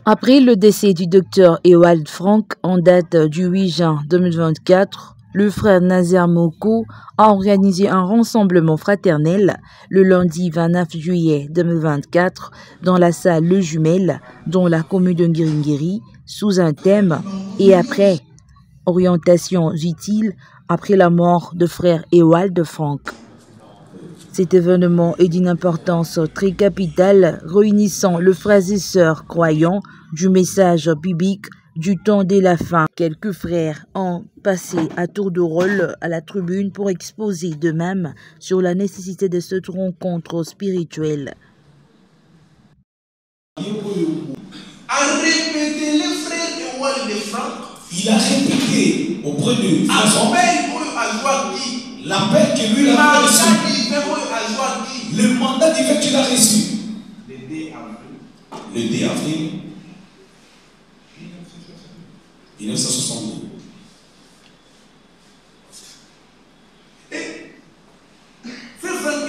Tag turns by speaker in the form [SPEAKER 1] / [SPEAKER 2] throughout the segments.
[SPEAKER 1] Après le décès du docteur Ewald Frank en date du 8 juin 2024, le frère Nazer Moko a organisé un rassemblement fraternel le lundi 29 juillet 2024 dans la salle Le Jumel, dans la commune de Ngiringiri, sous un thème « Et après, orientation utile après la mort de frère Ewald Frank ». Cet événement est d'une importance très capitale, réunissant le frères et sœurs croyants du message biblique du temps de la fin. Quelques frères ont passé à tour de rôle à la tribune pour exposer d'eux-mêmes sur la nécessité de cette rencontre spirituelle.
[SPEAKER 2] A répété le frère Ewald Frank. Il a répété auprès de l'appel que lui a reçu. Le mandat divin qu'il a reçu. Le 2 avril 1962. Et frère Frank,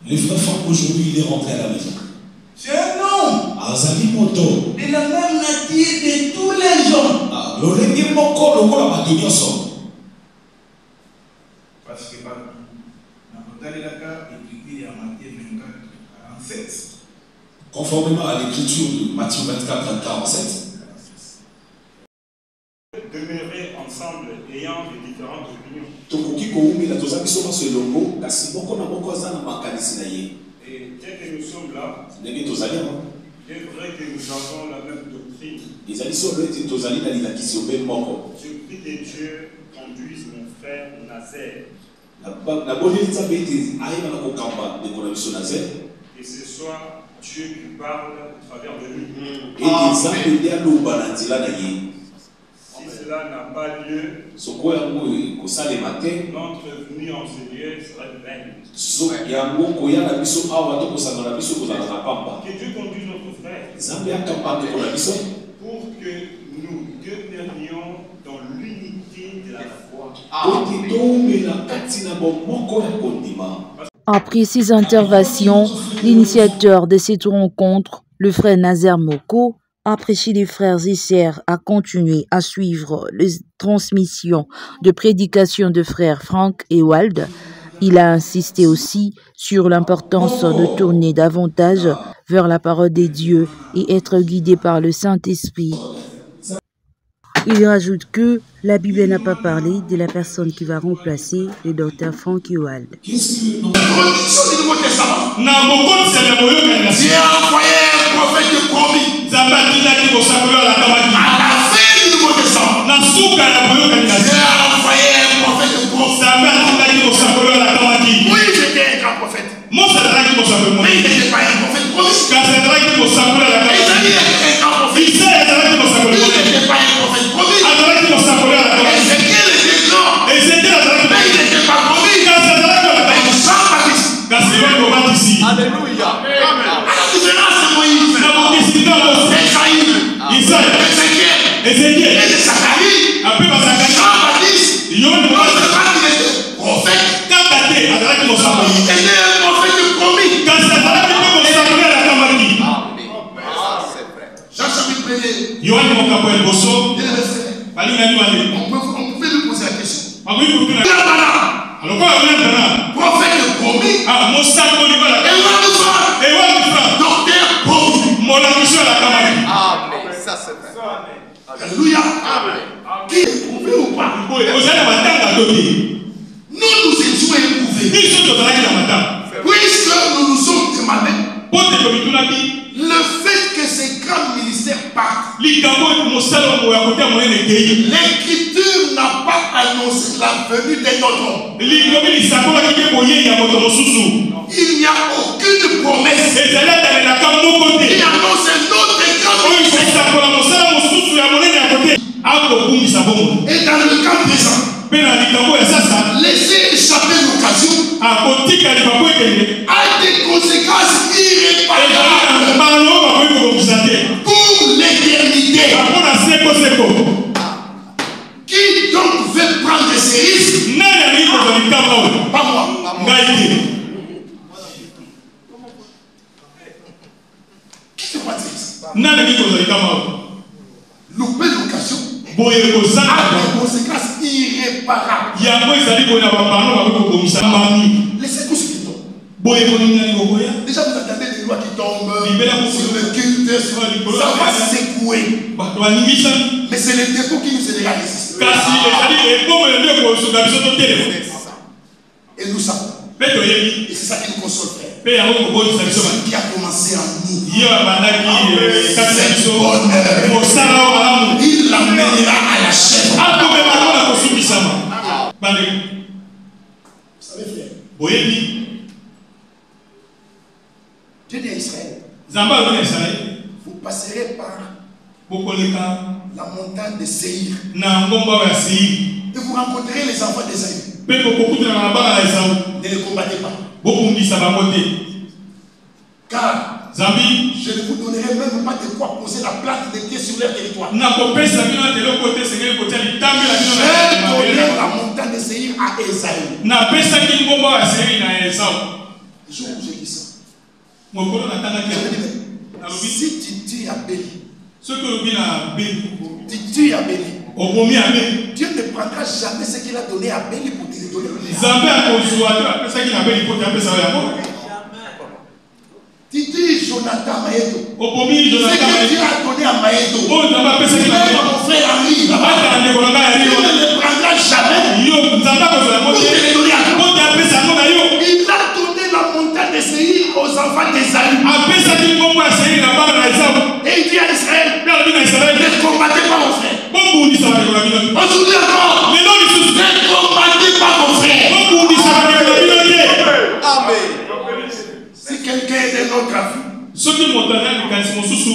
[SPEAKER 2] le frère Frank aujourd'hui il est rentré à la maison. C'est un homme de la même nature de tous les gens. Parce que conformément à l'écriture de Matthieu 24, 47,
[SPEAKER 3] demeurer ensemble ayant de différentes opinions. Et dès que nous sommes là, il est vrai que nous avons la même doctrine. Je prie que Dieu conduise mon frère Nazer. Et ce soit Dieu qui parle au travers de lui. Si cela n'a pas lieu, notre venue en ce lieu serait vaine. Que Dieu conduise notre frère pour que nous demeurions dans l'unité de la foi.
[SPEAKER 1] Après ces interventions, l'initiateur de cette rencontre, le frère Nazer Moko, a prêché les frères et sœurs à continuer à suivre les transmissions de prédication de frère Frank Ewald. Il a insisté aussi sur l'importance de tourner davantage vers la parole de Dieu et être guidé par le Saint-Esprit. Il rajoute que la Bible n'a pas parlé de la personne qui va remplacer le docteur Frank Ewald.
[SPEAKER 2] Dieu a envoyé un prophète promis. À la fin du Nouveau Testament, Dieu a envoyé un prophète promis. Oui, j'étais un grand prophète. Mais il n'était pas un prophète promis. Isaïe était un grand prophète. Il n'était pas un prophète promis. Ézéchiel était grand. Mais il n'était pas promis. Jean-Baptiste. Alléluia. La différence c'est Moïse. Ézéchiel et Zacharie. Jean-Baptiste. Il était prophète. Il était un prophète promis. Jean chapitre 1er. On pouvait lui poser la question. Prophète promis. Docteur promis. Amen. Ça c'est vrai. Alléluia. Amen. Qui est prouvé ou pas? Nous étions éprouvés. Puisque nous nous sommes demandé le fait que ces grands ministères partent. L'écriture n'a pas annoncé la venue d'un autre homme. Il n'y a aucune promesse. Il annonce un autre grand ministère. Et dans le cas présent, laisser échapper l'occasion a des conséquences irréparables pour l'éternité. Qui donc veut prendre ces risques? Pas moi. Qui se passe?
[SPEAKER 4] Louper l'occasion a des conséquences irréparables. Les secousses qui tombent. Déjà vous attendez des lois qui tombent sur le culte, ça va secouer. Mais c'est le défaut qui nous aidera à résister. Et nous savons. Et c'est ça qui nous console, frère. Ce qui a commencé en nous, cette bonne œuvre, il l'amènera à la chair. Vous savez, frère, Dieu dit à Israël, vous passerez par la montagne de Séhir et vous rencontrerez les enfants d'Ésaü. Ne les combattez pas. Car je ne vous donnerai même pas de quoi poser la plante de pied sur leur territoire. J'ai donné la montagne de Séhir à Ésaü. Le jour où j'ai dit ça, si tu tues Abéli, Dieu ne prendra jamais ce qu'il a donné à Abéli pour te donner. Tu dis Jonathan Maïdo. Ce que Dieu a donné à Maïdo, mon frère Henri, Dieu ne le prendra jamais pour te le donner à toi. Il a donné la montagne de Séhir aux enfants d'Ésaü. Et il dit à Israël, ne combattez pas mon frère. Aujourd'hui encore, ne combattez pas mon frère. Amen. Si quelqu'un est de notre avis,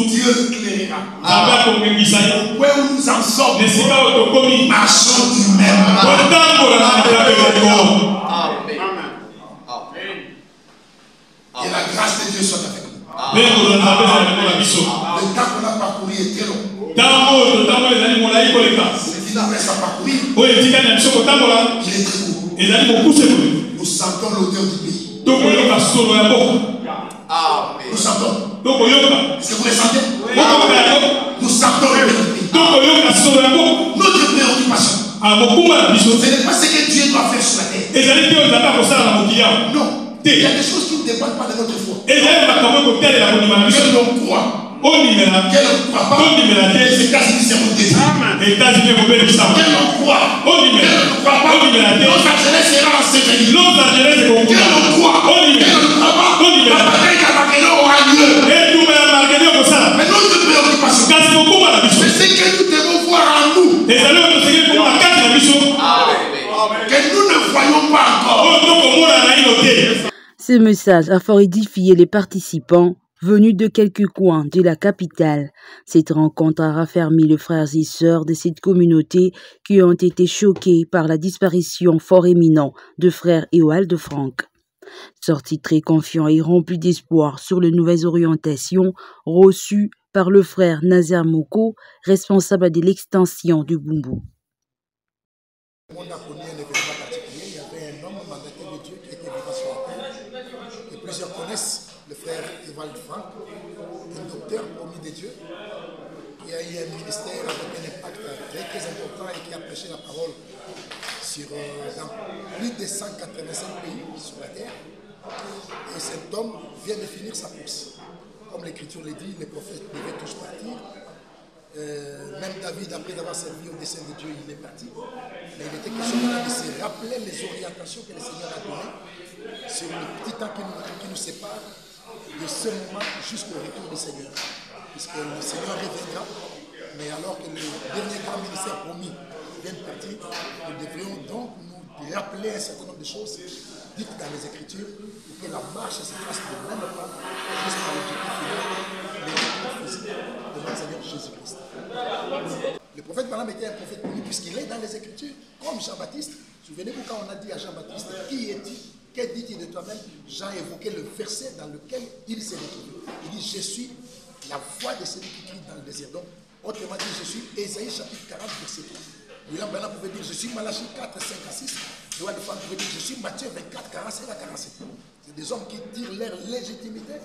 [SPEAKER 4] Dieu l'éclairera. Où nous en sommes, marchons du même pas. Et la grâce de Dieu soit avec nous. Le temps qu'on a parcouru est très long. Ce qui nous reste à parcourir, il est très court. Nous sentons l'odeur du pays. Nous sentons. Est-ce que vous les sentez? Nous sentons l'odeur du pays. Notre préoccupation, ce n'est pas ce que Dieu doit faire sur la terre. Non. Il y a des choses qui ne dépendent pas de notre foi. Que l'on croit. Que l'on ne croit pas. Les États-Unis seront détruits. Que l'on croit. Que l'on ne croit pas. Los Angeles sera enseveli. Que l'on croit. Que l'on ne croit pas. La bataille d'Armageddon aura lieu. Mais notre préoccupation, c'est ce que nous devons voir en nous. Que nous ne voyons pas encore.
[SPEAKER 1] Ce message a fort édifié les participants venus de quelques coins de la capitale. Cette rencontre a raffermi les frères et sœurs de cette communauté qui ont été choqués par la disparition fort éminente de frère Ewald Frank. Sortis très confiants et remplis d'espoir sur les nouvelles orientations reçues par le frère Nazer Moko, responsable de l'extension du Bumbu.
[SPEAKER 4] Le monde a connu un événement particulier. Il y avait un homme mandaté de Dieu qui était vivant sur la terre. Et plusieurs connaissent le frère Ewald Frank, un docteur promis de Dieu, qui a eu un ministère avec un impact très, très important et qui a prêché la parole dans plus de 185 pays sur la terre. Et cet homme vient de finir sa course. Comme l'Écriture le dit, les prophètes devaient tous partir. Même David, après avoir servi au dessein de Dieu, il est parti. Mais il était question de se rappeler les orientations que le Seigneur a données sur le petit temps qui nous sépare de ce moment jusqu'au retour du Seigneur. Puisque le Seigneur reviendra, mais alors que le dernier grand ministère promis vient de partir, nous devrions donc nous rappeler un certain nombre de choses dites dans les Écritures pour que la marche se fasse de même pas jusqu'à l'objectif final, le retour physique de notre Seigneur Jésus-Christ. Le prophète Balaam était un prophète connu puisqu'il est dans les Écritures, comme Jean-Baptiste. Souvenez-vous quand on a dit à Jean-Baptiste, qui es-tu? Que dis-tu de toi-même? Jean évoquait le verset dans lequel il s'est retrouvé. Il dit, je suis la voix de celui qui crie dans le désert. Donc, autrement dit, je suis Ésaïe chapitre 40, verset 3. William Bernard pouvait dire, je suis Malachie 4, 5 à 6. Joël de Femme pouvait dire, je suis Matthieu 24, 47 à 47. C'est des hommes qui tirent leur légitimité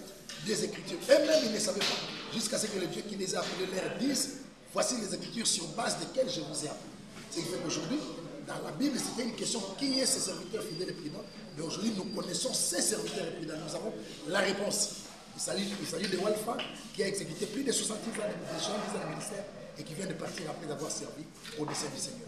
[SPEAKER 4] des Écritures. Eux-mêmes, ils ne savaient pas. jusqu'à ce que le Dieu qui les a appelés leur dise, voici les Écritures sur base desquelles je vous ai appelé. C'est ce qui fait qu'aujourd'hui, dans la Bible, c'était une question qui est ce serviteur fidèle et prudent. Mais aujourd'hui, nous connaissons ces serviteurs et prudents. Nous avons la réponse. Il s'agit de Walfa qui a exécuté plus de 70 ans de ministère et qui vient de partir après avoir servi au dessein du Seigneur.